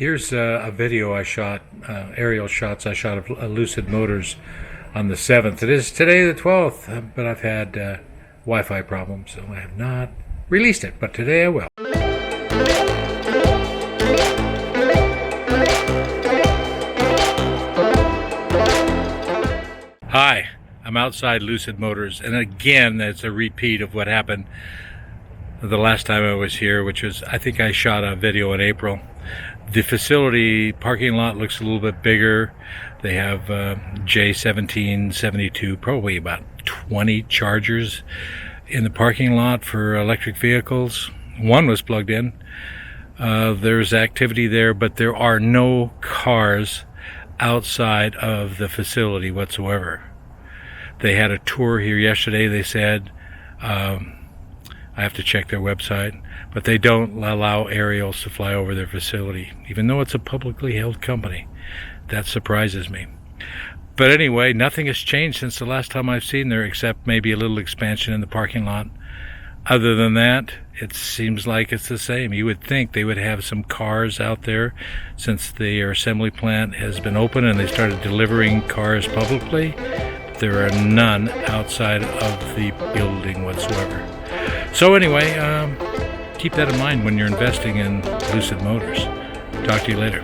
Here's a video I shot, aerial shots I shot of Lucid Motors on the 7th. It is today the 12th, but I've had Wi-Fi problems, so I have not released it, but today I will. Hi, I'm outside Lucid Motors, and again, it's a repeat of what happened the last time I was here, which was, I think I shot a video in April. The facility parking lot looks a little bit bigger. They have J1772, probably about 20 chargers in the parking lot for electric vehicles. One was plugged in. There's activity there, but there are no cars outside of the facility whatsoever. They had a tour here yesterday, they said. I have to check their website, but they don't allow aerials to fly over their facility, even though it's a publicly held company. That surprises me. But anyway, nothing has changed since the last time I've seen there, except maybe a little expansion in the parking lot. Other than that, it seems like it's the same. You would think they would have some cars out there since their assembly plant has been open and they started delivering cars publicly. There are none outside of the building whatsoever. So anyway, keep that in mind when you're investing in Lucid Motors. Talk to you later.